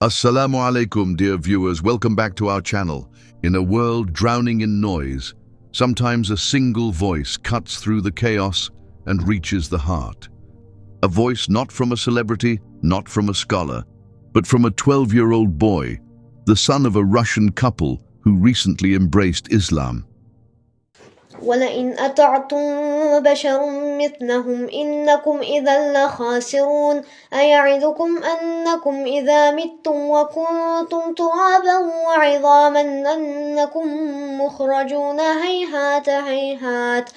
Assalamu alaikum, dear viewers. Welcome back to our channel. In a world drowning in noise, sometimes a single voice cuts through the chaos and reaches the heart. A voice not from a celebrity, not from a scholar, but from a 12-year-old boy, the son of a Russian couple who recently embraced Islam. وَلَئِنْ أَطَعْتُمْ بَشَرٌ مِثْلَهُمْ إِنَّكُمْ إِذًا لَخَاسِرُونَ أَيَعِدُكُمْ أَنَّكُمْ إِذَا مِتُّمْ وَكُنْتُمْ تُرَابًا وَعِظَامًا أَنَّكُمْ مُخْرَجُونَ هَيْهَاتَ هَيْهَاتَ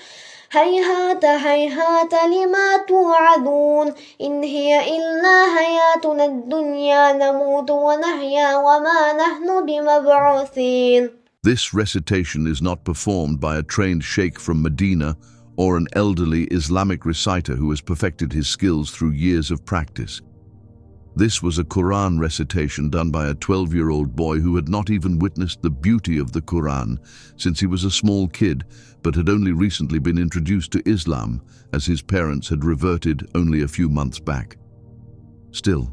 هَيْهَاتَ هَيْهَاتَ لِمَا تُوعَدُونَ إِنْ هِيَ إِلَّا حَيَاتُنَا الدُّنْيَا نَمُوتُ وَنَحْيَا وَمَا نَحْنُ بِمَبْعُوثِينَ. This recitation is not performed by a trained sheikh from Medina or an elderly Islamic reciter who has perfected his skills through years of practice. This was a Qur'an recitation done by a 12-year-old boy who had not even witnessed the beauty of the Qur'an since he was a small kid, but had only recently been introduced to Islam as his parents had reverted only a few months back. Still,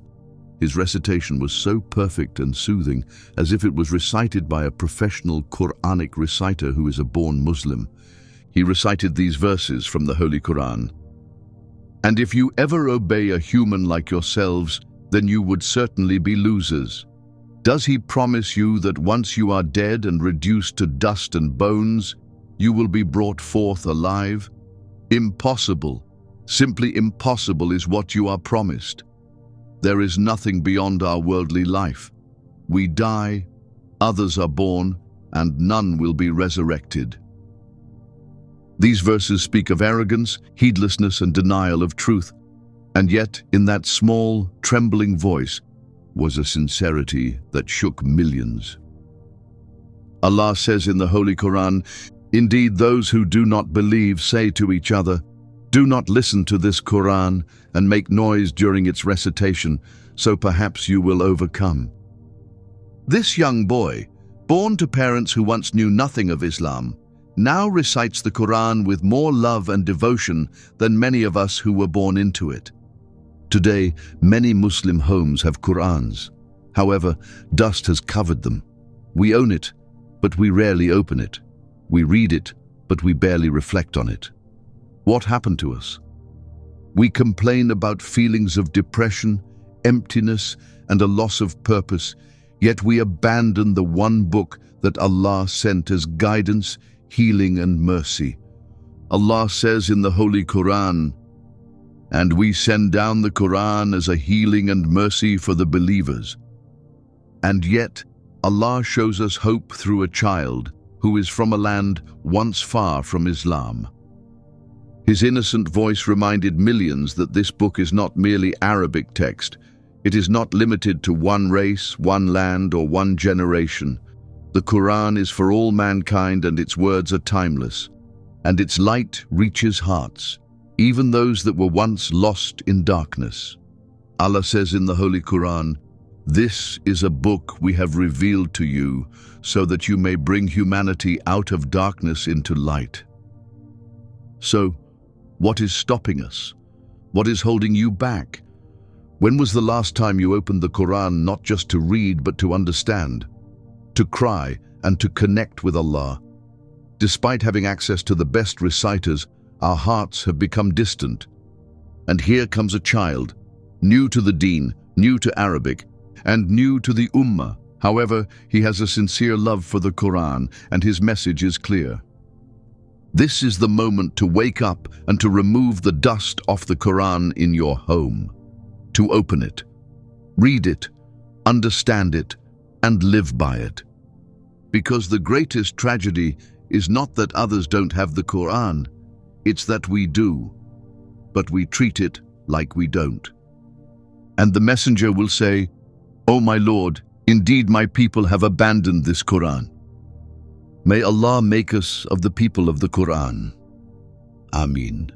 his recitation was so perfect and soothing, as if it was recited by a professional Qur'anic reciter who is a born Muslim. He recited these verses from the Holy Qur'an. "And if you ever obey a human like yourselves, then you would certainly be losers. Does he promise you that once you are dead and reduced to dust and bones, you will be brought forth alive? Impossible, simply impossible is what you are promised. There is nothing beyond our worldly life. We die, others are born, and none will be resurrected." These verses speak of arrogance, heedlessness, and denial of truth, and yet in that small, trembling voice was a sincerity that shook millions. Allah says in the Holy Qur'an, "Indeed, those who do not believe say to each other, 'Do not listen to this Qur'an and make noise during its recitation, so perhaps you will overcome.'" This young boy, born to parents who once knew nothing of Islam, now recites the Qur'an with more love and devotion than many of us who were born into it. Today, many Muslim homes have Qur'ans. However, dust has covered them. We own it, but we rarely open it. We read it, but we barely reflect on it. What happened to us? We complain about feelings of depression, emptiness, and a loss of purpose, yet we abandon the one book that Allah sent as guidance, healing, and mercy. Allah says in the Holy Qur'an, "And we send down the Qur'an as a healing and mercy for the believers." And yet, Allah shows us hope through a child who is from a land once far from Islam. His innocent voice reminded millions that this book is not merely Arabic text. It is not limited to one race, one land, or one generation. The Qur'an is for all mankind, and its words are timeless. And its light reaches hearts, even those that were once lost in darkness. Allah says in the Holy Qur'an, "This is a book we have revealed to you, so that you may bring humanity out of darkness into light." So, what is stopping us? What is holding you back? When was the last time you opened the Qur'an not just to read but to understand, to cry and to connect with Allah? Despite having access to the best reciters, our hearts have become distant. And here comes a child, new to the deen, new to Arabic, and new to the Ummah. However, he has a sincere love for the Qur'an, and his message is clear. This is the moment to wake up and to remove the dust off the Qur'an in your home. To open it, read it, understand it, and live by it. Because the greatest tragedy is not that others don't have the Qur'an, it's that we do, but we treat it like we don't. And the messenger will say, "O my Lord, indeed my people have abandoned this Qur'an." May Allah make us of the people of the Qur'an. Ameen.